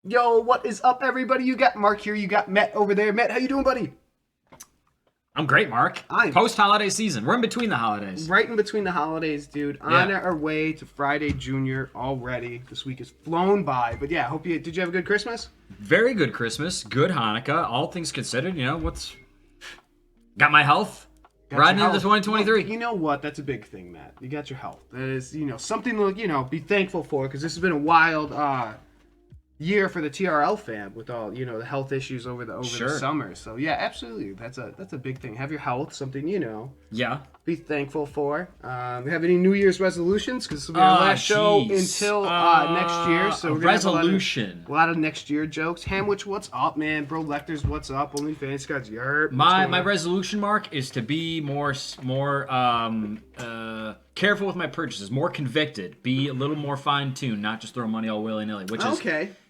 Yo, what is up, everybody? You got Mark here. You got Matt over there. Matt, how you doing, buddy? I'm great, Mark. I'm Post-holiday season. We're in between the holidays. right in between the holidays, dude. On our way to Friday Junior already. This week has flown by. But yeah, did you have a good Christmas? Very good Christmas. Good Hanukkah. All things considered, got my health. Riding into 2023. Well, you know what? That's a big thing, Matt. You got your health. That is, something to, be thankful for, because this has been a wild year for the TRL fam with all, the health issues over the summer. So yeah, absolutely. That's a big thing. Have your health, something, Yeah. be thankful for. We have any New Year's resolutions? Because this will be our last show until next year. So we're gonna have a lot of next year jokes. Hamwich, what's up, man? Bro Lectors, what's up? OnlyFans Scott's yerp. My resolution, Mark, is to be more careful with my purchases, more convicted, be a little more fine-tuned, not just throw money all willy-nilly, which is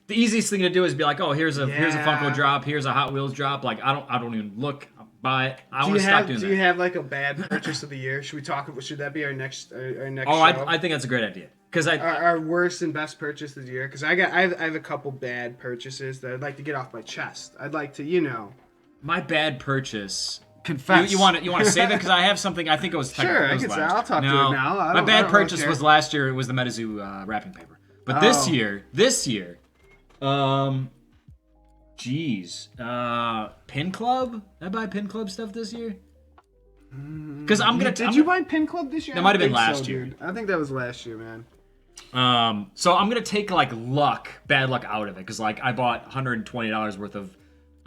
the easiest thing to do is be like, oh, here's a Funko drop, here's a Hot Wheels drop. Like I don't even look, buy it. I want to stop doing that. Do you have like a bad purchase of the year? Should that be our next show? I think that's a great idea. Because our worst and best purchase of the year. Because I have a couple bad purchases that I'd like to get off my chest. I'd like to, my bad purchase. Confess. You want to save it? Because I have something. I think it was sure. I can say I'll talk to it now. My bad purchase was last year. It was the MetaZoo wrapping paper. But this year, Pin Club. Did I buy Pin Club stuff this year? Because Did you buy Pin Club this year? That might have been last year. Dude. I think that was last year, man. So I'm gonna take bad luck out of it, because I bought $120 worth of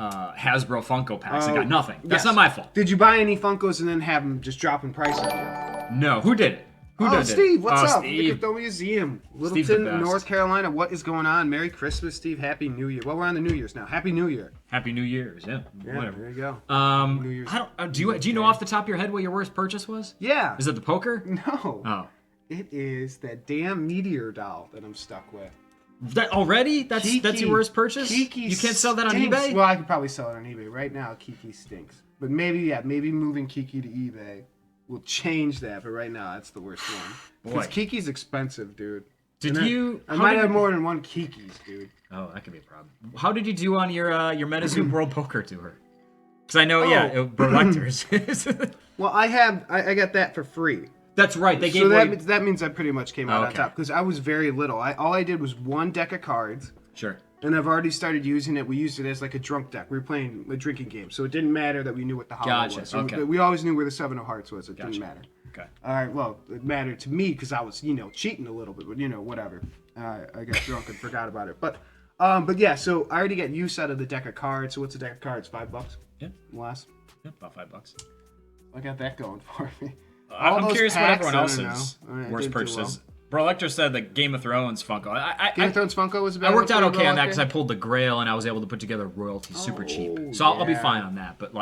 Hasbro Funko packs and got nothing. That's not my fault. Did you buy any Funkos and then have them just drop in price on you? No. Who did it? Steve, what's up? Steve. Look at the museum. Littleton, North Carolina. What is going on? Merry Christmas, Steve. Happy New Year. Well, we're on the New Year's now. Happy New Year. Happy New Year's. Yeah. Whatever. There you go. New Year's. Do you know off the top of your head what your worst purchase was? Yeah. Is it the poker? No. Oh. It is that damn meteor doll that I'm stuck with. That already? That's your worst purchase? Kiki You can't sell that on stinks. eBay? Well, I could probably sell it on eBay. Right now, Kiki stinks. But maybe moving Kiki to eBay will change that. But right now, that's the worst one. Because Kiki's expensive, dude. I might have more than one Kiki's, dude. Oh, that could be a problem. How did you do on your MetaZoo World Poker Tour? Because I know, Lectors. Well, I got that for free. That's right. They gave that means I pretty much came out on top, because I was very little. All I did was one deck of cards. Sure. And I've already started using it. We used it as like a drunk deck. We were playing a drinking game, so it didn't matter that we knew what the hollow was. So we always knew where the 7 of hearts was. It didn't matter. Okay. All right. Well, it mattered to me because I was, cheating a little bit, but whatever. I got drunk and forgot about it. But yeah. So I already got use out of the deck of cards. So what's a deck of cards? $5? Yeah. Less. Yeah, about $5. I got that going for me. I'm curious what everyone else's worst purchases. Bro Lecter said that Game of Thrones Funko. Game of Thrones Funko was bad. I worked out okay on that because I pulled the Grail and I was able to put together royalty super cheap. So I'll be fine on that. But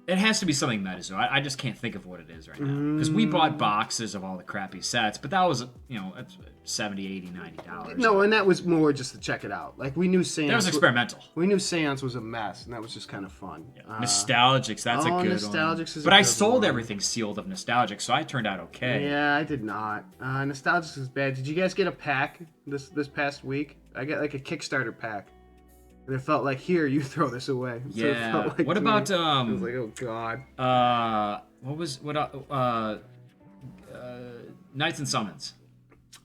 it has to be something MetaZoo. I just can't think of what it is right now. Because we bought boxes of all the crappy sets, but that was, it's $70, $80, $90. No, and that was more just to check it out. Like, we knew Seance. That was experimental. We knew Seance was a mess, and that was just kind of fun. Yeah. Nostalgics, that's a good Nostalgics one. Is but I sold everything sealed of Nostalgics, so I turned out okay. Yeah, I did not. Nostalgics is bad. Did you guys get a pack this past week? I got like a Kickstarter pack. And it felt like, here, you throw this away. So yeah. What about I was like, oh god. Knights and Summons.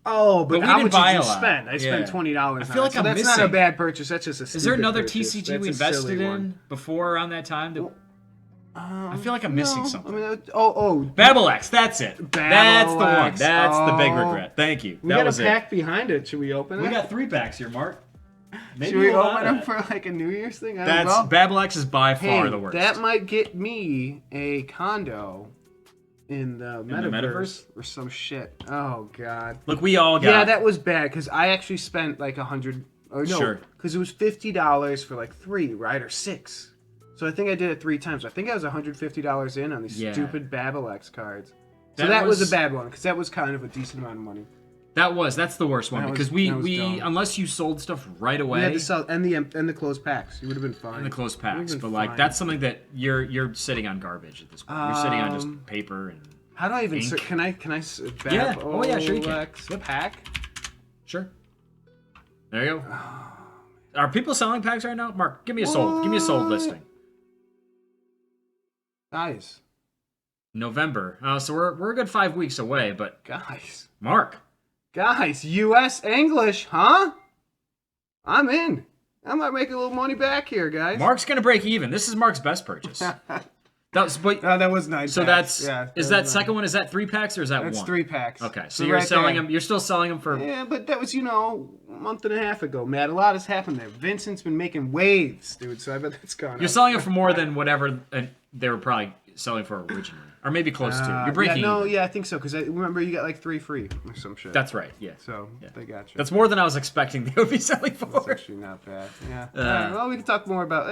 Oh, but how much did you spend? I spent $20. I feel like I'm that's missing. not a bad purchase. That's just a stupid Is there another purchase. TCG That's we invested in before around that time? I feel like I'm missing something. I mean, Babblex, that's it. That's the one. That's the big regret. Thank you. We got a pack behind it. Should we open it? We got 3 packs here, Mark. Maybe should we open them for like a New Year's thing? Babblex is by far the worst. That might get me a condo in the metaverse or some shit. Oh god. Look, we all got. Yeah, that was bad because I actually spent like $100. Or no, sure. Because it was $50 for like 3, right, or 6. So I think I did it 3 times. I think I was $150 in on these stupid Babblex cards. So that was a bad one because that was kind of a decent amount of money. That's the worst one because we unless you sold stuff right away. We had to sell and the closed packs. You would have been fine. And the closed packs, but that's something that you're sitting on garbage at this point. You're sitting on just paper and. How do I even? Ink. Can I? Yeah. Oh yeah, sure you can. Pack. Sure. There you go. Are people selling packs right now? Mark, give me a sold. Give me a sold listing. Nice. November. So we're a good 5 weeks away, but guys. Mark. Guys, US English, huh? I'm in. I might make a little money back here, guys. Mark's gonna break even. This is Mark's best purchase. That was 9 so packs. Is that second one? Is that 3 packs or is that that's 1? 3 packs. Okay, so you're selling them. You're still selling them for. Yeah, but that was a month and a half ago, Matt. A lot has happened there. Vincent's been making waves, dude. So I bet that's gone. You're selling them for more than whatever they were probably selling for originally, or maybe close to. You're breaking. Yeah, I think so. Because I remember you got like 3 free or some shit. That's right. Yeah. So they got you. That's more than I was expecting they would be selling for. That's actually not bad. Yeah. Well, we can talk more about.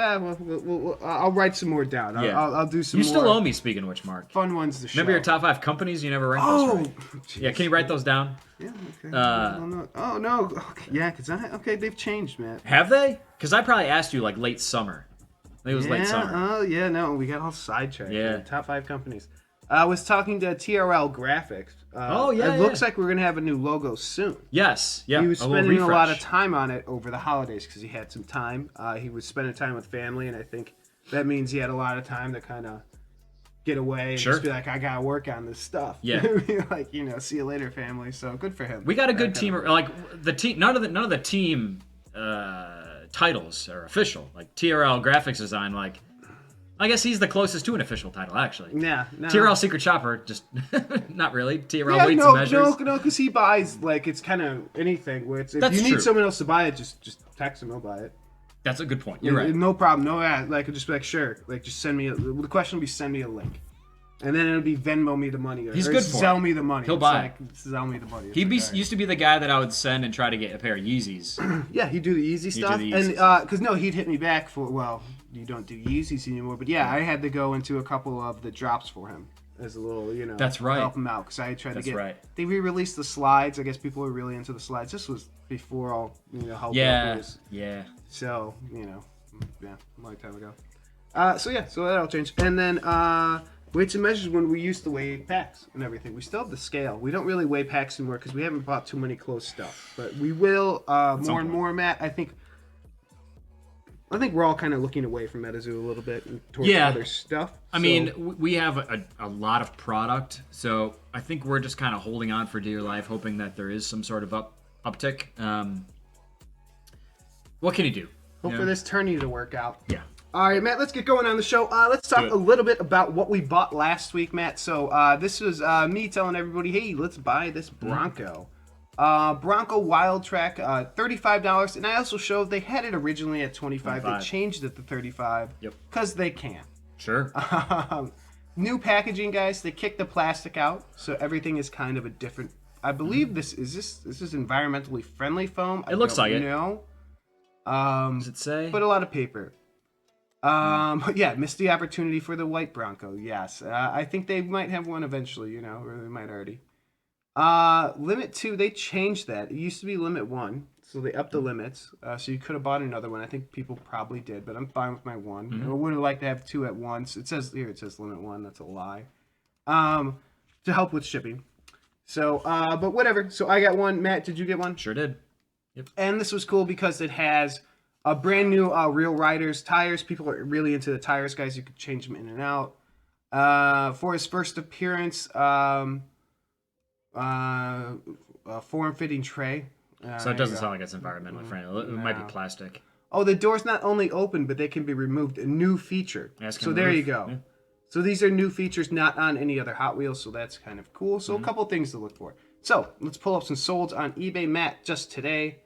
I'll write some more down. I'll do some. You more still owe me. Speaking of which, Mark. Fun ones to show. Remember your top 5 companies? You never ranked those right. Yeah. Can you write those down? Yeah. Okay. Oh no. Okay. Yeah. Because they've changed, man. Have they? Because I probably asked you like late summer. I think it was late summer. Oh yeah. No, we got all sidetracked. Yeah. Man. Top 5 companies. I was talking to TRL Graphics. It looks like we're going to have a new logo soon. Yes. Yeah. He was spending a lot of time on it over the holidays because he had some time. He was spending time with family, and I think that means he had a lot of time to kind of get away and just be like, I got to work on this stuff. Yeah. Like, see you later, family. So good for him. We got a good team. Like the team, none of the team titles are official. Like TRL Graphics Design, like. I guess he's the closest to an official title, actually. Yeah. No. TRL Secret Shopper, just not really. TRL Weights and Measures. No, because he buys, like, it's kind of anything. Where it's, if That's you need true. someone else to buy it, just text him, he'll buy it. That's a good point. You're right. No problem. No ad. Like, just be like, sure. Like, just send me the question will be send me a link. And then it'll be Venmo me the money. Or, He's good for sell it. me the money. He'll buy like, sell me the money. He used to be the guy that I would send and try to get a pair of Yeezys. Yeah, he'd do the Yeezy stuff. And, because, he'd hit me back for, you don't do Yeezys anymore. But, yeah, I had to go into a couple of the drops for him as a little, That's right. help him out. Because I tried to get. Right. They re-released the slides. I guess people were really into the slides. This was before all, help. Yeah. So, a long time ago. So that all changed. And then, weights and measures when we used to weigh packs and everything. We still have the scale. We don't really weigh packs anymore because we haven't bought too many close stuff. But we will more and more, Matt. I think we're all kind of looking away from MetaZoo a little bit and towards other stuff. I mean, we have a lot of product, so I think we're just kind of holding on for dear life, hoping that there is some sort of uptick. What can you do? Hope for this tourney to work out. Yeah. All right, Matt, let's get going on the show. Let's talk a little bit about what we bought last week, Matt. So this was me telling everybody, hey, let's buy this Bronco. Bronco Wild Track, $35. And I also showed they had it originally at $25. They changed it to $35 because they can. Sure. New packaging, guys. They kicked the plastic out, so everything is kind of a different. I believe this is environmentally friendly foam. It looks like it. Does it say? But a lot of paper. Yeah, missed the opportunity for the white Bronco. Yes, I think they might have one eventually. Or they might already. Limit 2, they changed that. It used to be limit 1, so they upped the limits. So you could have bought another one. I think people probably did, but I'm fine with my 1. I would have liked to have 2 at once. It says limit 1. That's a lie. To help with shipping. So, but whatever. So I got 1. Matt, did you get 1? Sure did. Yep. And this was cool because it has a brand new Real Riders tires. People are really into the tires, guys. You could change them in and out. For his first appearance, form-fitting tray. So it doesn't sound like it's environmentally friendly. It might be plastic. Oh, the door's not only open, but they can be removed. A new feature. So there you go. Yeah. So these are new features not on any other Hot Wheels, so that's kind of cool. So a couple things to look for. So let's pull up some solds on eBay. Matt, just today,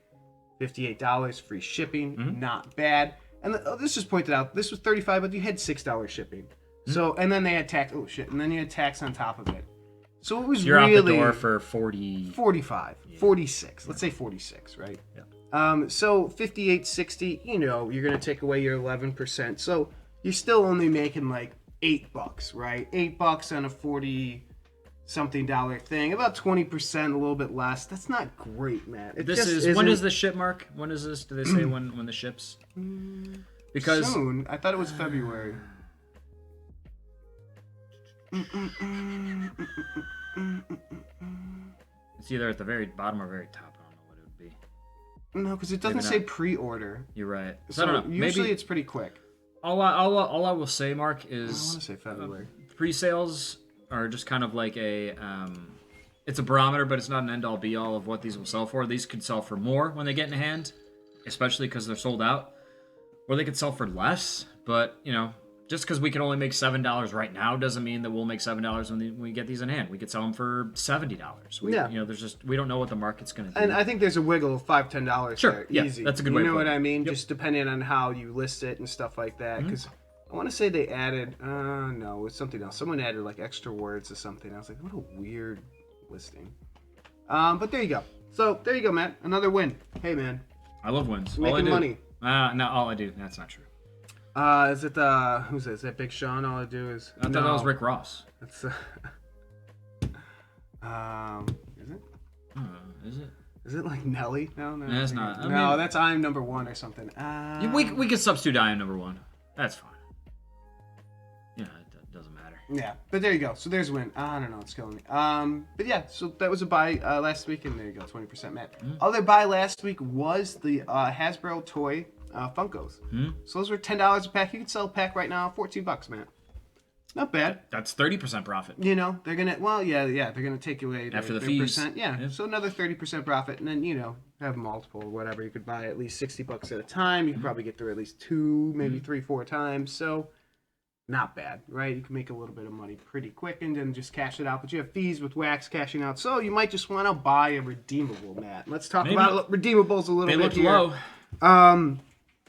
$58, free shipping, not bad. And this was pointed out. This was $35, but you had $6 shipping. So and then they had tax. Oh shit! And then you had tax on top of it. So it was You're really out the door for 45, 46. Let's say 46, right? Yeah. So 58.60. You're gonna take away your 11%. So you're still only making like $8, right? $8 on a $40-something thing. About 20%, a little bit less. That's not great, man. When does the ship, Mark? When is this? Do they say when the ships? Because soon. I thought it was February. It's either at the very bottom or very top. I don't know what it would be. No, because it doesn't say pre-order. You're right. So I don't know. Usually maybe it's pretty quick. All I will say, Mark, is I want to say February. Pre-sales are just kind of like it's a barometer, but it's not an end-all be-all of what these will sell for. These could sell for more when they get in hand, especially because they're sold out. Or they could sell for less, but, just because we can only make $7 right now doesn't mean that we'll make $7 when we get these in hand. We could sell them for $70. We don't know what the market's going to do. And I think there's a wiggle of $5, $10 sure, there. Yeah, easy. That's a good way to put it. You know what I mean? Yep. Just depending on how you list it and stuff like that. Because I want to say they added, no, it's something else. Someone added like extra words or something. I was like, what a weird listing. But there you go. So there you go, Matt. Another win. Hey, man. I love wins. Making money. No, all I do. That's not true. Is it who's that? Is that Big Sean? All I do is. I thought that was Rick Ross. That's. Is it? Is it? Is it like Nelly? No, that's not. No, that's I'm number one or something. We could substitute I am number one. That's fine. Yeah, it doesn't matter. Yeah, but there you go. So there's a win. I don't know, it's killing me. But yeah, so that was a buy last week, and there you go, 20% Matt. Other buy last week was the Hasbro toy Funkos. So those were $10 a pack. You can sell a pack right now, $14, Matt. Not bad. That's 30% profit. They're gonna they're gonna take away after the fees. Percent. Yeah, so another 30% profit, and then have multiple or whatever. You could buy at least $60 at a time. You could probably get through at least 2, maybe 3, 4 times. So not bad, right? You can make a little bit of money pretty quick and then just cash it out. But you have fees with wax cashing out, so you might just want to buy a redeemable, Matt. Let's talk about redeemables a little bit. They look low.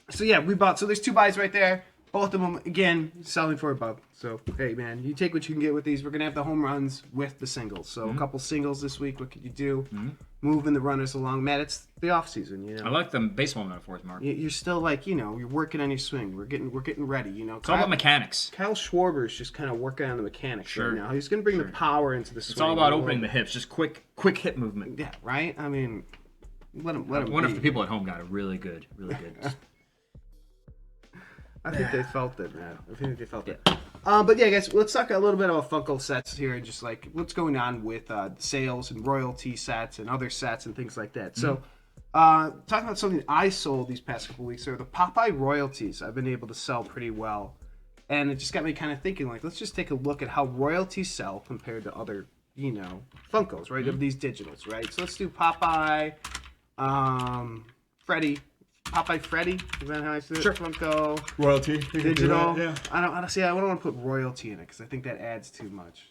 So yeah, we bought. So there's 2 buys right there. Both of them, again, selling for above. So, hey, man, you take what you can get with these. We're going to have the home runs with the singles. So, a couple singles this week. What could you do? Moving the runners along. Matt, it's the off season, I like the baseball metaphors, Mark. You're still like, you're working on your swing. We're getting ready, It's all about mechanics. Kyle Schwarber's just kind of working on the mechanics right now. He's going to bring the power into the swing. It's all about opening the hips. Just quick hip movement. Yeah, right? I mean, let him I wonder if the people at home got it really good. I think they felt it, man. I think they felt it. But yeah, guys, let's talk a little bit about Funko sets here and just like what's going on with sales and royalty sets and other sets and things like that. So, talking about something I sold these past couple weeks are the Popeye royalties. I've been able to sell pretty well, and it just got me kind of thinking like, let's just take a look at how royalties sell compared to other, Funkos, right? Of these digitals, right? So let's do Popeye, Freddy. Popeye Freddy, is that how I say it? Sure. Funko. Royalty. Digital. Yeah. I don't want to put royalty in it because I think that adds too much.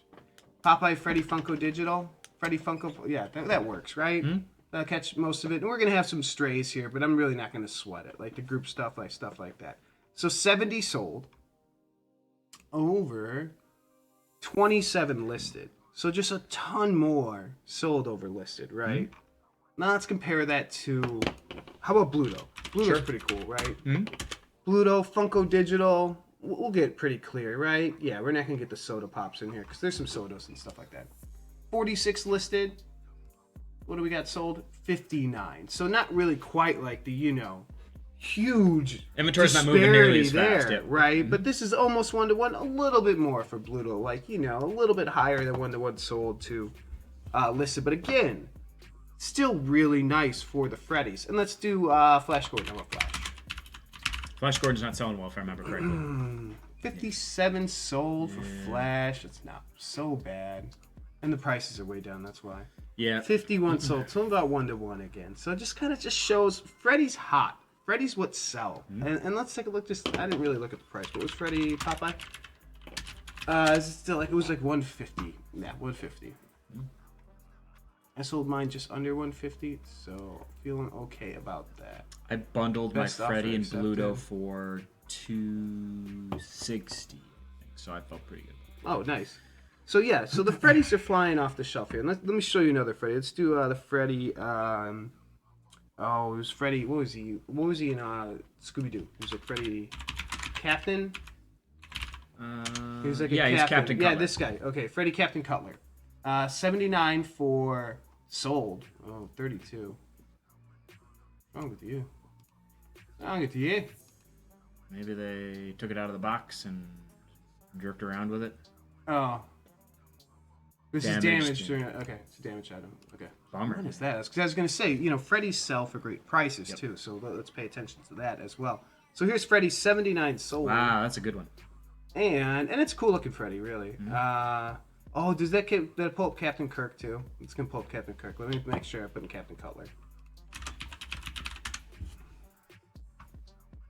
Popeye Freddy Funko Digital. Freddy Funko. Yeah, that works, right? That'll catch most of it. And we're going to have some strays here, but I'm really not going to sweat it. Like the group stuff like that. So 70 sold. Over 27 listed. So just a ton more sold over listed, right? Now let's compare that to, how about Bluto? Bluto's pretty cool, right? Bluto, Funko Digital, we'll get pretty clear, right? Yeah, we're not going to get the soda pops in here because there's some sodas and stuff like that. 46 listed. What do we got sold? 59. So not really quite like the, huge inventory's not moving nearly as fast yet, right? But this is almost 1-to-1, a little bit more for Bluto, like, a little bit higher than 1-to-1 sold to listed. But again, still really nice for the Freddies. And let's do Flash Gordon. How about Flash? Flash Gordon's not selling well, if I remember correctly. 57 sold for Flash. It's not so bad. And the prices are way down, that's why. Yeah. 51 sold. So about 1-to-1 again. So it just kind of just shows Freddy's hot. Freddy's what sell. And let's take a look. I didn't really look at the price. What was Freddy Popeye? Is it still like, it was like 150. Yeah, 150. I sold mine just under 150, so feeling okay about that. I bundled Best my Freddy and Bluto for 260, so I felt pretty good. Oh, nice. So yeah, so the Freddys are flying off the shelf here. And let me show you another Freddy. Let's do the Freddy. It was Freddy. What was he in Scooby-Doo? He was like Freddy Captain. He was like a he's Captain Cutler. Yeah, this guy. Okay, Freddy Captain Cutler. 79 for sold. Oh, 32. What's wrong with you? Maybe they took it out of the box and jerked around with it. Oh. This is damaged. Okay, it's a damaged item. Okay. Bummer. What is that? Because I was going to say, Freddy's sell for great prices too, so let's pay attention to that as well. So here's Freddy's 79 sold. Wow, that's a good one. And it's a cool looking Freddy, really. Oh, does that pull up Captain Kirk too? It's gonna pull up Captain Kirk. Let me make sure I put in Captain Cutler.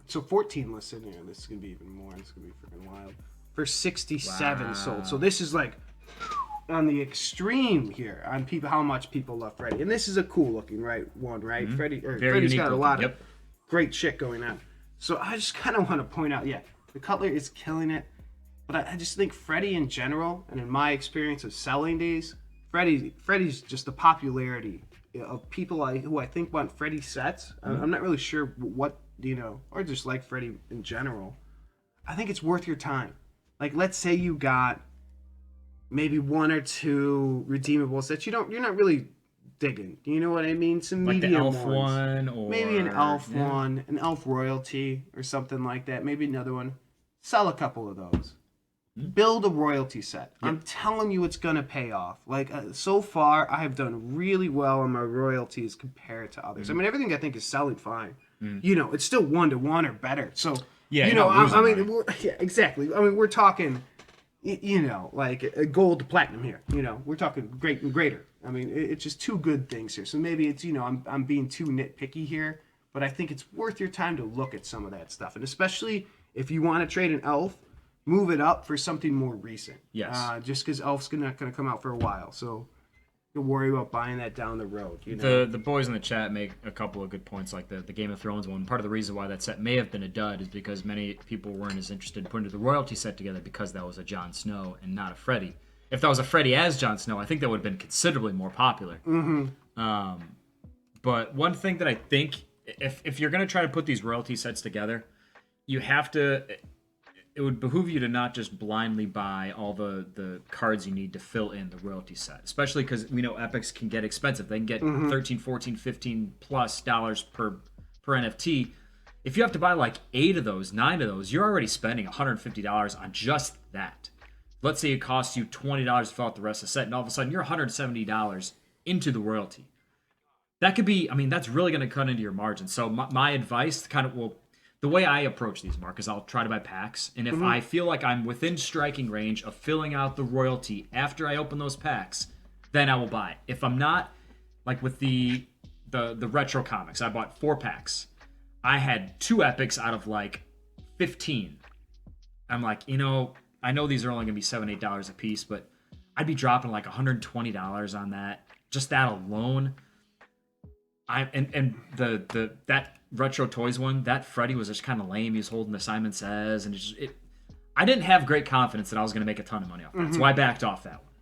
So 14 listed here. This is gonna be even more. It's gonna be freaking wild. For 67 sold. So this is like on the extreme here on people how much people love Freddy. And this is a cool looking one, right? Freddy's got a lot of great shit going on. So I just kind of want to point out, the Cutler is killing it. But I just think Freddy in general, and in my experience of selling these, Freddy's just the popularity of people who I think want Freddy sets. I'm not really sure what, or just like Freddy in general. I think it's worth your time. Like, let's say you got maybe 1 or 2 redeemables that you're not really digging. You know what I mean? Some medium like the elf ones. one, or maybe an elf one, an elf royalty, or something like that. Maybe another one. Sell a couple of those. Build a royalty set. I'm telling you, it's gonna pay off. Like so far, I have done really well on my royalties compared to others. I mean, everything I think is selling fine. It's still 1-to-1 or better. So exactly. I mean, we're talking, like a gold to platinum here. We're talking great and greater. I mean, it's just 2 good things here. So maybe it's I'm being too nitpicky here, but I think it's worth your time to look at some of that stuff, and especially if you want to trade an elf. Move it up for something more recent. Yes. Just because Elf's not going to come out for a while, so you'll worry about buying that down the road. The boys in the chat make a couple of good points, like the Game of Thrones one. Part of the reason why that set may have been a dud is because many people weren't as interested in putting the royalty set together because that was a Jon Snow and not a Freddy. If that was a Freddy as Jon Snow, I think that would have been considerably more popular. But one thing that I think, if you're going to try to put these royalty sets together, you have to. It would behoove you to not just blindly buy all the cards you need to fill in the royalty set, especially because we know epics can get expensive. They can get $13, $14, $15+ per NFT. If you have to buy like 8 of those, 9 of those, you're already spending $150 on just that. Let's say it costs you $20 to fill out the rest of the set, and all of a sudden you're $170 into the royalty. That could be, that's really going to cut into your margin. So my advice the way I approach these, Mark, is I'll try to buy packs, and if I feel like I'm within striking range of filling out the royalty after I open those packs, then I will buy it. If I'm not, like with the retro comics, I bought 4 packs. I had 2 epics out of like 15. I'm like, I know these are only going to be $7, $8 a piece, but I'd be dropping like $120 on that. Just that alone. That Retro Toys one, that Freddy was just kind of lame. He was holding the Simon Says, and I didn't have great confidence that I was going to make a ton of money off that, so I backed off that one.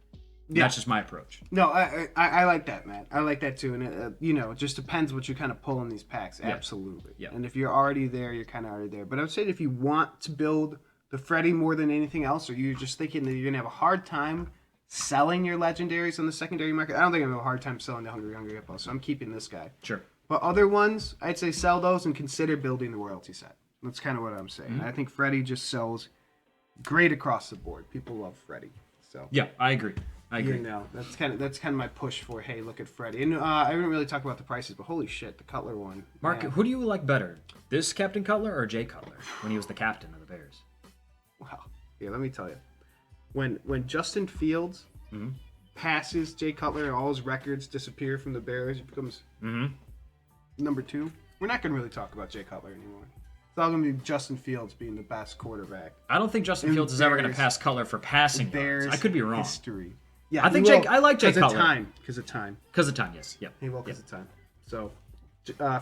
That's just my approach. No, I like that, Matt. I like that too, and it just depends what you kind of pull in these packs. Absolutely. Yeah. And if you're already there, you're kind of already there. But I would say that if you want to build the Freddy more than anything else, or you're just thinking that you're going to have a hard time selling your legendaries on the secondary market, I don't think I'm going to have a hard time selling the Hungry Hippo, so I'm keeping this guy. Sure. But other ones, I'd say sell those and consider building the royalty set. That's kind of what I'm saying. I think Freddy just sells great across the board. People love Freddy. So yeah, I agree. That's kind of my push for, hey, look at Freddy. And I didn't really talk about the prices, but holy shit, the Cutler one. Mark, who do you like better, this Captain Cutler or Jay Cutler when he was the captain of the Bears? Wow. Yeah, let me tell you. When Justin Fields passes Jay Cutler and all his records disappear from the Bears, he becomes number 2. We're not going to really talk about Jay Cutler anymore. It's all going to be Justin Fields being the best quarterback. I don't think Justin Fields is ever going to pass Cutler for passing yards. I could be wrong. History. Yeah, I think I like Jay Cutler. Because of time. Because of time, yes. Yep. He will because of time. So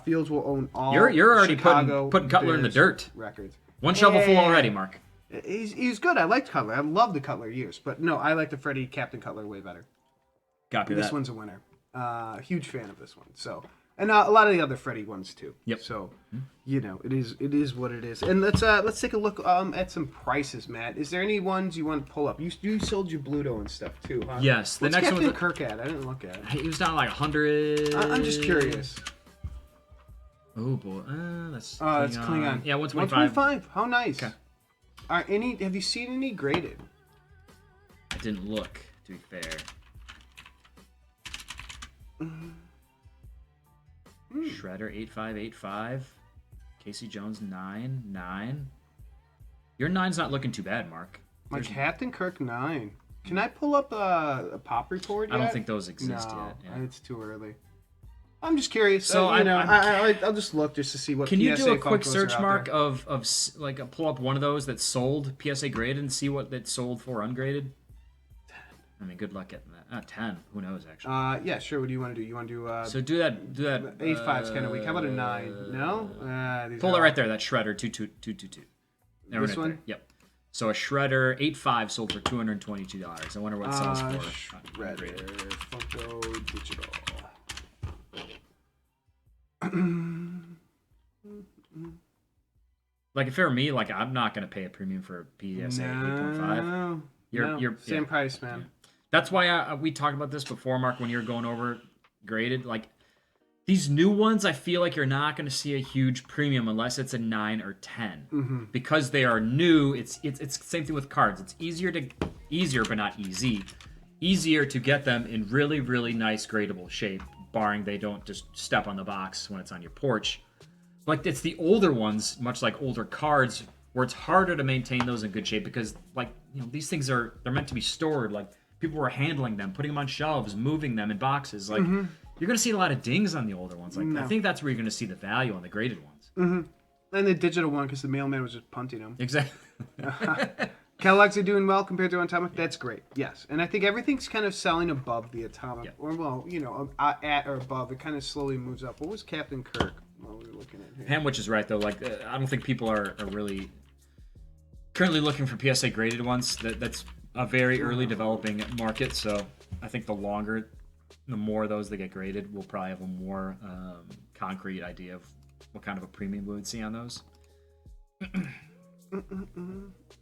Fields will own all. You're already Chicago putting Cutler in the dirt. Records. One shovelful already, Mark. He's good. I liked Cutler. I love the Cutler years, but no, I like the Freddy Captain Cutler way better. Copy that. This one's a winner. Huge fan of this one. So. And a lot of the other Freddy ones too. Yep. So, it is what it is. And let's take a look at some prices, Matt. Is there any ones you want to pull up? You sold your Bluto and stuff too, huh? Yes. What's next Captain Kirk at? I didn't look at it. He was down like 100. I'm just curious. Oh boy, that's Klingon. Yeah, 125. 125. How nice. Okay. Have you seen any graded? I didn't look, to be fair. Shredder 8585. Casey Jones 99. Your 9's not looking too bad, Mark. My Captain Kirk 9. Can I pull up a pop report yet? I don't think those exist yet. Yeah. It's too early. I'm just curious. So I'll just look just to see what. Can PSA you do a quick Funkos search, Mark, there. of like pull up one of those that sold PSA graded and see what that sold for ungraded? 10. I mean, good luck getting that. 10. Who knows, actually. Yeah, sure. What do you want to do? You want to do? So do that. 8.5's kind of weak. How about a 9? No. Pull it right there. That Shredder 222. This one. There. Yep. So a Shredder 8.5 sold for $222. I wonder what it sells for. Shredder Funko Digital. Like if it were me, like I'm not gonna pay a premium for a PSA 8.5. You're same price, man. Yeah. That's why we talked about this before, Mark. When you're going over graded, like these new ones, I feel like you're not gonna see a huge premium unless it's a 9 or 10 because they are new. It's the same thing with cards. It's easier but not easier to get them in really, really nice gradable shape, barring they don't just step on the box when it's on your porch. Like it's the older ones, much like older cards, where it's harder to maintain those in good shape because, like, these things they're meant to be stored. Like people were handling them, putting them on shelves, moving them in boxes. Like you're gonna see a lot of dings on the older ones. Like I think that's where you're gonna see the value on the graded ones. And the digital one because the mailman was just punting them. Exactly. Kellogg's are doing well compared to Atomic. That's great. Yes, and I think everything's kind of selling above the Atomic, or at or above. It kind of slowly moves up. What was Captain Kirk? What we were looking at here? Hamwich is right though. Like I don't think people are really currently looking for PSA graded ones. That's a very early developing market. So I think the more of those that get graded, we'll probably have a more concrete idea of what kind of a premium we would see on those.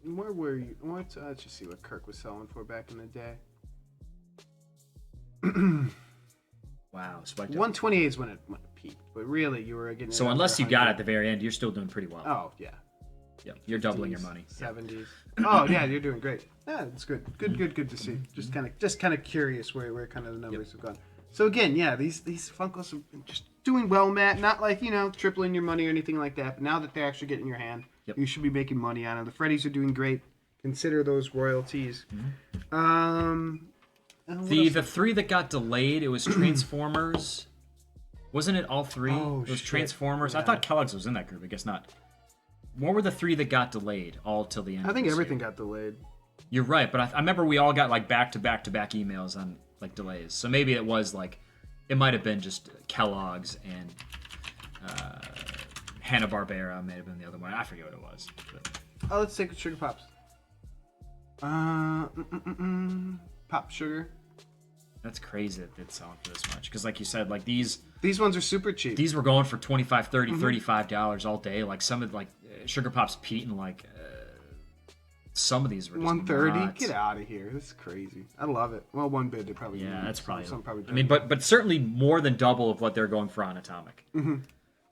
Where were you? Let's just see what Kirk was selling for back in the day. Wow, spiked 128 is when it peaked, but really you were getting. So unless you got it at the very end, you're still doing pretty well. Oh yeah. Yep, you're doubling your money. 70s. Oh yeah, you're doing great. Yeah, it's good. Good to see. Just kind of curious where kind of the numbers have gone. So again, yeah, these Funkos are just doing well, Matt. Not like tripling your money or anything like that. But now that they're actually getting in your hand, you should be making money on them. The Freddies are doing great. Consider those royalties. The 3 that got delayed, it was Transformers. Wasn't it all 3? Oh, it was shit. Transformers. Yeah. I thought Kellogg's was in that group. I guess not. What were the 3 that got delayed all till the end? I think everything got delayed. You're right, but I remember we all got like back to back emails on like delays. So maybe it was like, it might have been just Kellogg's and Hanna-Barbera may have been the other one. I forget what it was. But... Oh, let's take Sugar Pops. Pop Sugar. That's crazy that it's selling for this much. Because like you said, like these ones are super cheap. These were going for $25, $30, $35 all day. Like some of Sugar Pops Pete and like some of these were just $130. nuts. Get out of here. This is crazy. I love it. Well, one bid they probably. Yeah, that's probably. Some probably. I mean, but certainly more than double of what they're going for on Atomic.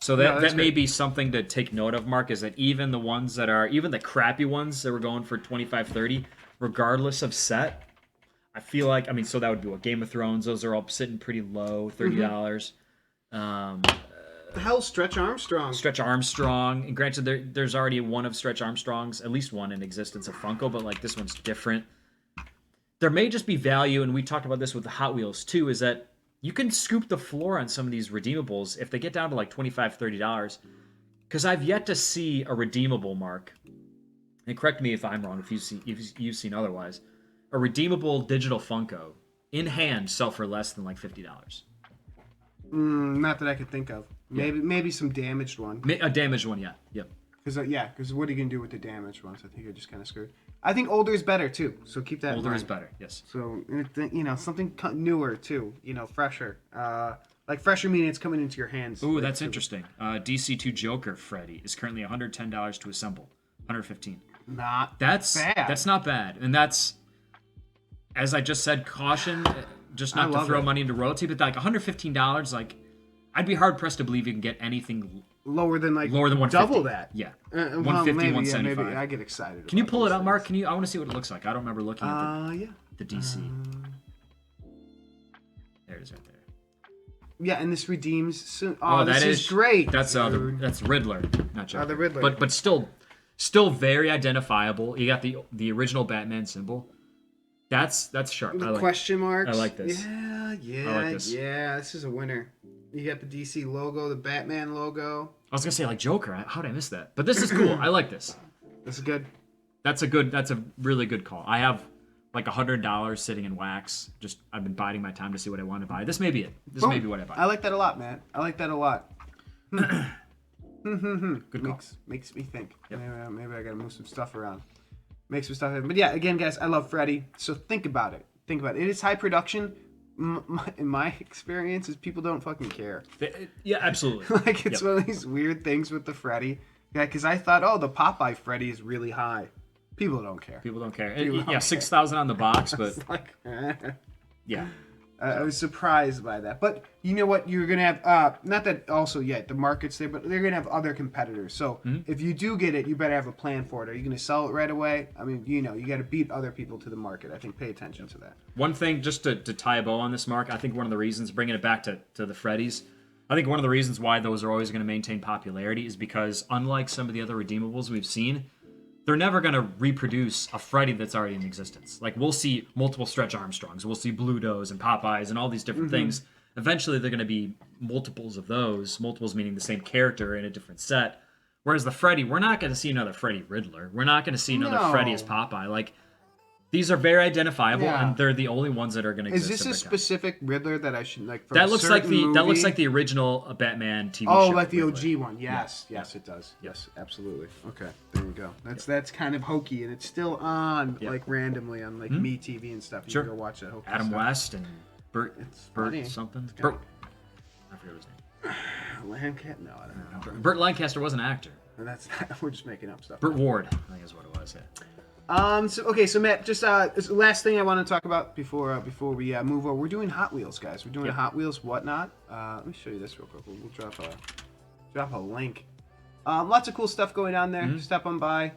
So that may be something to take note of, Mark. Is that even the ones that are even the crappy ones that were going for $25, $30, regardless of set. I feel like, so that would be what Game of Thrones. Those are all sitting pretty low, $30. The hell's Stretch Armstrong? Stretch Armstrong. And granted, there's already one of Stretch Armstrong's, at least one in existence of Funko, but like this one's different. There may just be value, and we talked about this with the Hot Wheels too, is that you can scoop the floor on some of these redeemables if they get down to like $25, $30. Because I've yet to see a redeemable, Mark. And correct me if I'm wrong, if you've seen otherwise. A redeemable digital Funko in hand sell for less than like $50. Not that I could think of. Maybe some damaged one. A damaged one, yeah. Yep. Because what are you gonna do with the damaged ones? I think you're just kind of screwed. I think older is better too. So keep that. Older in mind. is better. Yes. So something newer too. Fresher. Like fresher meaning it's coming into your hands. Ooh, that's interesting. DC2 Joker Freddy is currently $110 to assemble. $115. That's bad. That's not bad, and that's. As I just said, caution, just not to throw money into royalty, but like $115, like I'd be hard pressed to believe you can get anything lower than double that. Yeah, 150, 175. Maybe I get excited. Can you pull it up, Mark? I want to see what it looks like. I don't remember looking at the DC. There it is, right there. Yeah, and this redeems soon. Oh, this is great. That's Riddler, not Joker. The Riddler. But still very identifiable. You got the original Batman symbol. That's sharp. The question marks. I like this. Yeah. I like this. Yeah, this is a winner. You got the DC logo, the Batman logo. I was gonna say like Joker. How did I miss that? But this is cool. I like this. This is good. That's a really good call. I have like $100 sitting in wax. Just I've been biding my time to see what I want to buy. This may be it. This may be what I buy. I like that a lot, man. I like that a lot. Good call. Makes me think. Yep. Maybe I gotta move some stuff around. Make some stuff happen. But yeah, again, guys, I love Freddy. So think about it. It is high production. In my experience, is people don't fucking care. Yeah, absolutely. Like it's one of these weird things with the Freddy. Yeah, because I thought, the Popeye Freddy is really high. People don't care. People don't care. Yeah, 6,000 on the box, but yeah. I was surprised by that. But you know what? You're going to have, not that also yet, the market's there, but they're going to have other competitors. So if you do get it, you better have a plan for it. Are you going to sell it right away? I mean, you got to beat other people to the market. I think pay attention to that. One thing, just to tie a bow on this, Mark, I think one of the reasons, bringing it back to the Freddys, I think one of the reasons why those are always going to maintain popularity is because unlike some of the other redeemables we've seen, they're never going to reproduce a Freddy that's already in existence. Like, we'll see multiple Stretch Armstrongs, we'll see Blutos and Popeyes and all these different things. Eventually, they're going to be multiples of those, multiples meaning the same character in a different set. Whereas the Freddy, we're not going to see another Freddy Riddler. We're not going to see another Freddy as Popeye. Like, these are very identifiable, and they're the only ones that are going to exist. Is this a specific Riddler that I should like? From that looks like the original Batman TV show. Oh, like the OG one. Yes, it does. Yes, absolutely. Okay, there you go. That's kind of hokey, and it's still on like randomly on like MeTV and stuff. You can go watch that. Adam West and Burt something. Burt, I forget his name. Lancaster? No, I don't know. Burt Lancaster was an actor. And we're just making up stuff. Burt Ward, I think is what it was. Yeah. So Matt, just last thing I want to talk about before we move over. We're doing Hot Wheels, guys. We're doing Hot Wheels whatnot. Let me show you this real quick. We'll drop a link. Lots of cool stuff going on there. Stop on by.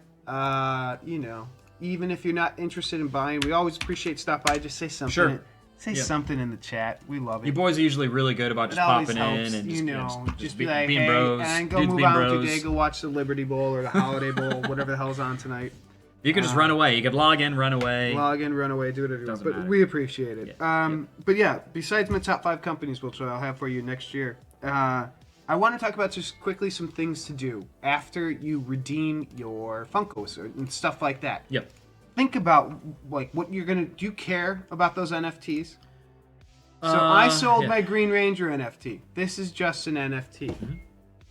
Even if you're not interested in buying, we always appreciate stop by. Just say something. Sure. Say something in the chat. We love it. You boys are usually really good about just popping in and just be like, being bros. And go move on today. Go watch the Liberty Bowl or the Holiday Bowl, whatever the hell's on tonight. You can just run away. You can log in, run away. Do whatever you want. But we appreciate it. But yeah, besides my top 5 companies, which I'll have for you next year, I want to talk about just quickly some things to do after you redeem your Funkos and stuff like that. Yep. Think about like what you're gonna. Do you care about those NFTs? So I sold my Green Ranger NFT. This is just an NFT.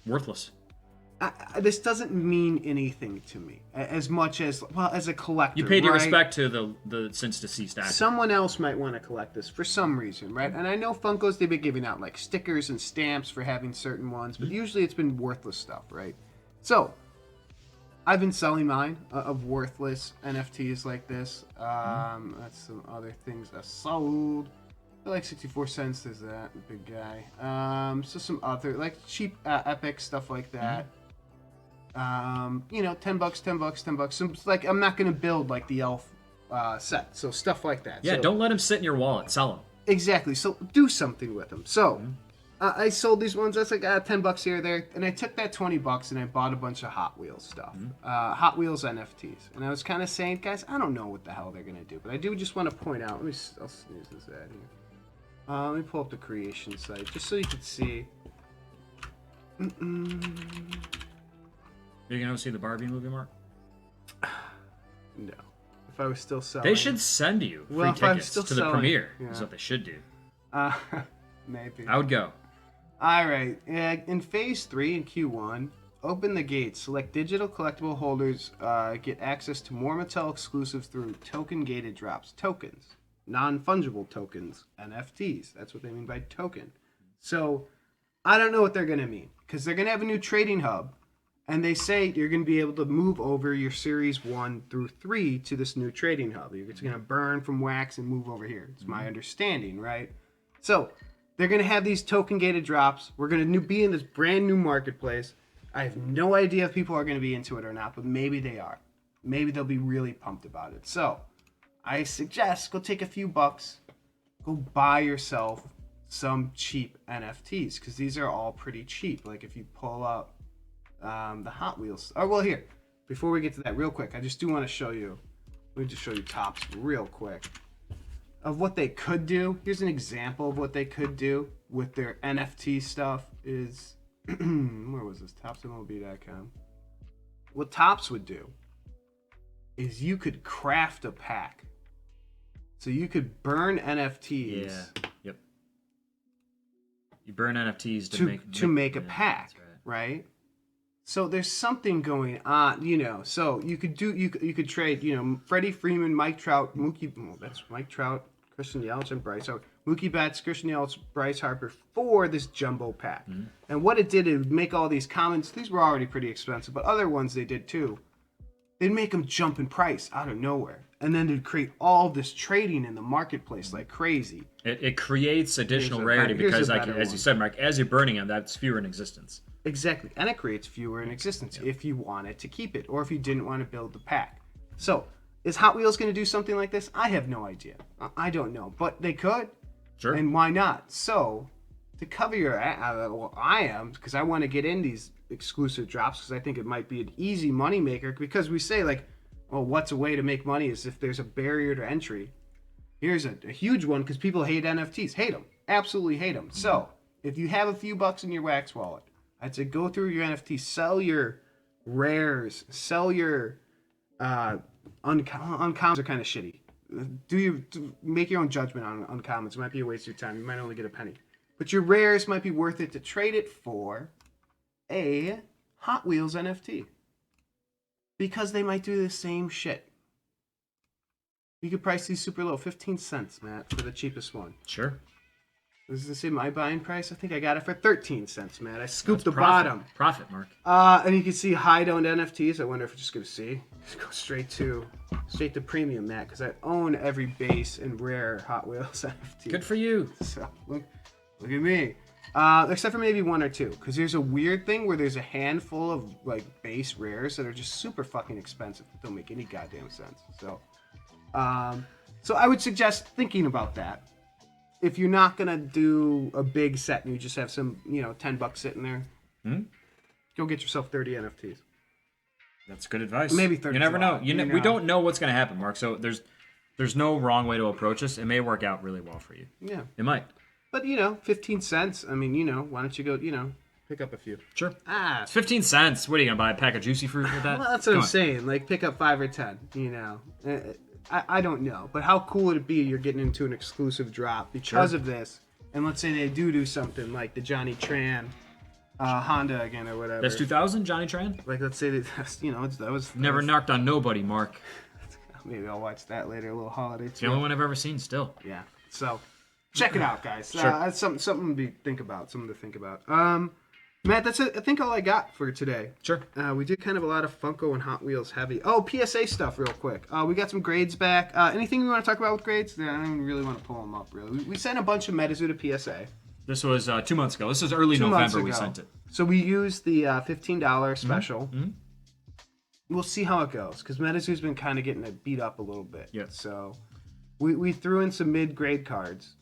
Worthless. This doesn't mean anything to me as much as as a collector. You paid your respect to the since deceased actor. Someone else might want to collect this for some reason, right? And I know Funkos, they've been giving out like stickers and stamps for having certain ones, but usually it's been worthless stuff, right? So I've been selling mine of worthless NFTs like this. That's some other things I sold. I like 64 cents. There's that big guy. So some other like cheap epic stuff like that. $10, $10. Some, like I'm not gonna build like the elf set, so stuff like that. Yeah, so, don't let them sit in your wallet. Sell them. Exactly. So do something with them. So I sold these ones. That's like $10 here or there, and I took that $20 and I bought a bunch of Hot Wheels stuff, Hot Wheels NFTs. And I was kind of saying, guys, I don't know what the hell they're gonna do, but I do just want to point out. I'll snooze this ad here. Let me pull up the creation site just so you can see. You're gonna see the Barbie movie, Mark? No. If I was still selling, they should send you free tickets to the premiere. Yeah. Is what they should do. Maybe. I would go. All right. In Phase 3 in Q1, open the gates. Select digital collectible holders. Get access to more Mattel exclusives through token-gated drops. Tokens. Non-fungible tokens. NFTs. That's what they mean by token. So, I don't know what they're going to mean. Because they're going to have a new trading hub. And they say you're going to be able to move over your Series 1 through 3 to this new trading hub. It's going to burn from wax and move over here. It's my understanding, right? So, they're going to have these token-gated drops. We're going to be in this brand new marketplace. I have no idea if people are going to be into it or not, but maybe they are. Maybe they'll be really pumped about it. So, I suggest go take a few bucks. Go buy yourself some cheap NFTs because these are all pretty cheap. Like if you pull up the Hot Wheels. Oh, well, here, before we get to that, real quick, I just do want to show you. Let me just show you Topps real quick of what they could do. Here's an example of what they could do with their NFT stuff. Is where was this? ToppsMLB.com. What Topps would do is you could craft a pack. So you could burn NFTs. Yeah. Yep. You burn NFTs to make a pack, right? So there's something going on, you know. So you could trade, you know, Freddie Freeman, Mike Trout, Mookie. Oh, that's Mike Trout, Christian Yelich, and Bryce. So Mookie Betts, Christian Yelich, Bryce Harper for this jumbo pack. Mm-hmm. And what it did, it would make all these commons. These were already pretty expensive, but other ones they did too. They'd make them jump in price out of nowhere, and then they'd create all this trading in the marketplace like crazy. It creates additional rarity because, like, as you said, Mark, as you're burning them, that's fewer in existence. Exactly, and it creates fewer in existence if you wanted to keep it or if you didn't want to build the pack. So, is Hot Wheels going to do something like this? I have no idea. I don't know, but they could. Sure. And why not? So, to cover your well, I am, because I want to get in these exclusive drops because I think it might be an easy money maker, because we say, like, well, what's a way to make money is if there's a barrier to entry. Here's a huge one because people hate NFTs. Hate them. Absolutely hate them. So, if you have a few bucks in your Wax wallet, I'd say go through your NFTs, sell your rares, sell your uncommons are kind of shitty. Make your own judgment on uncommons. It might be a waste of your time. You might only get a penny. But your rares might be worth it to trade it for a Hot Wheels NFT. Because they might do the same shit. You could price these super low, 15 cents, Matt, for the cheapest one. Sure. Does this say my buying price? I think I got it for 13 cents, Matt. I scooped the bottom. Profit, Mark. And you can see high-owned NFTs. I wonder if it's just going to see. Just go straight to premium, Matt, because I own every base and rare Hot Wheels NFT. Good for you. So, look at me. Except for maybe one or two, because there's a weird thing where there's a handful of like base rares that are just super fucking expensive. That don't make any goddamn sense. So I would suggest thinking about that. If you're not gonna do a big set and you just have some, you know, $10 sitting there, go get yourself 30 NFTs. That's good advice. Maybe 30. You never know. We don't know what's gonna happen, Mark. So there's no wrong way to approach this. It may work out really well for you. Yeah, it might. But, you know, 15 cents. I mean, you know, why don't you go, you know, pick up a few? Sure. It's 15 cents. What are you going to buy? A pack of Juicy Fruit with that? Well, that's what I'm saying. Like, pick up 5 or 10, you know. I don't know. But how cool would it be you're getting into an exclusive drop because of this? And let's say they do something like the Johnny Tran Honda again or whatever. S2000, Johnny Tran? Like, let's say that, you know, that was... Never knocked on nobody, Mark. Maybe I'll watch that later, a little holiday. It's the only one I've ever seen still. Yeah. So... check it out, guys. Sure. Something to think about. Matt, that's it. I think all I got for today. Sure. We did kind of a lot of Funko and Hot Wheels heavy. Oh, PSA stuff real quick. We got some grades back. Anything you want to talk about with grades? I don't even really want to pull them up, really. We sent a bunch of Metazu to PSA. This was 2 months ago. This was early November we sent it. So we used the $15 special. Mm-hmm. We'll see how it goes, because Metazu's been kind of getting it beat up a little bit. Yeah. So... We threw in some mid-grade cards.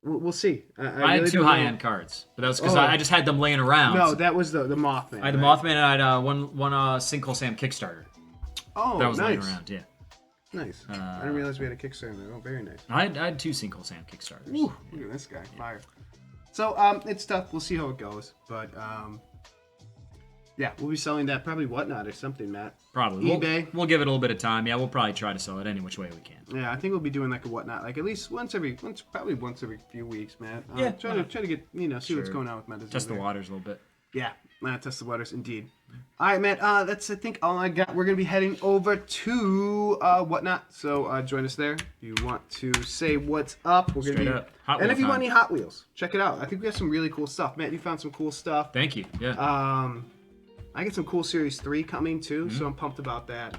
We'll see. I had two high-end cards, but that was because I just had them laying around. No, that was the Mothman. I had the Mothman, and I had one Sinkhole Sam Kickstarter. Oh, that was nice. laying around, yeah. Nice. I didn't realize we had a Kickstarter there. Oh, very nice. I had 2 Sinkhole Sam Kickstarters. Ooh, look at this guy. Fire. So, it's tough. We'll see how it goes. But, yeah, we'll be selling that probably Whatnot or something, Matt. Probably. eBay. We'll give it a little bit of time. Yeah, we'll probably try to sell it any which way we can. Yeah, I think we'll be doing like a Whatnot, like at least probably once every few weeks, Matt. Yeah. Try to get, you know, see what's going on with Metazu. Test the waters a little bit. Yeah, test the waters indeed. All right, Matt. That's I think all I got. We're gonna be heading over to Whatnot, so join us there. If you want to say what's up, we're gonna Straight be. Up. Hot and if you time. want any Hot Wheels, check it out. I think we have some really cool stuff. Matt, you found some cool stuff. Thank you. Yeah. I get some cool Series 3 coming too, so I'm pumped about that.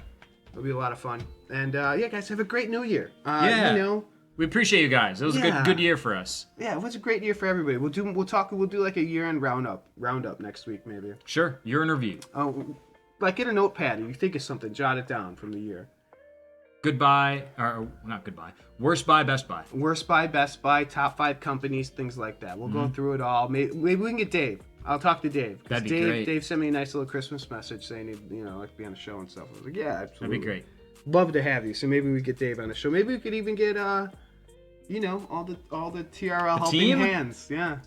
It'll be a lot of fun. And yeah, guys, have a great New Year. Yeah. You know, we appreciate you guys. It was a good year for us. Yeah, it was a great year for everybody. We'll do like a year-end roundup next week maybe. Sure, year in review. Like get a notepad and you think of something, jot it down from the year. goodbye, or not goodbye. Worst buy, best buy. Worst buy, best buy, top 5 companies, things like that. We'll go through it all. Maybe we can get Dave. I'll talk to Dave. That'd be great. Dave sent me a nice little Christmas message saying he'd, like to be on the show and stuff. I was like, yeah, absolutely. That'd be great. Love to have you. So maybe we get Dave on the show. Maybe we could even get all the TRL helping hands. Yeah.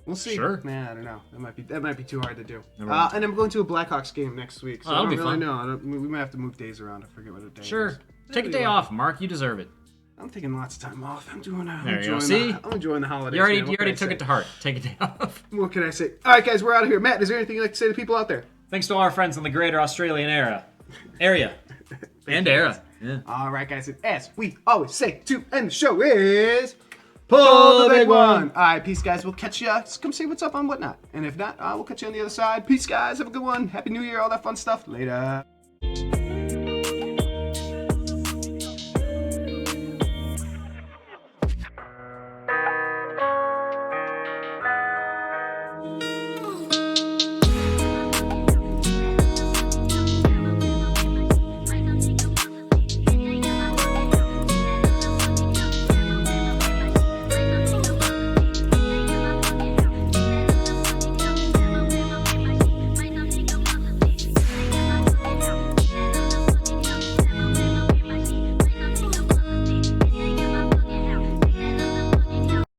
We'll see. Sure. Man, I don't know. That might be too hard to do. And I'm going to a Blackhawks game next week, so I don't really know. We might have to move days around. I forget what the day is. Sure. Take a day off, Mark. You deserve it. I'm taking lots of time off. I'm enjoying the holidays. You already took it to heart. Take a day off. What can I say? All right, guys, we're out of here. Matt, is there anything you'd like to say to people out there? Thanks to all our friends in the greater Australian area. And era. Yeah. All right, guys, and as we always say to end the show is... Pull the big one. All right, peace, guys. We'll catch you. Come see what's up on Whatnot. And if not, we'll catch you on the other side. Peace, guys. Have a good one. Happy New Year, all that fun stuff. Later.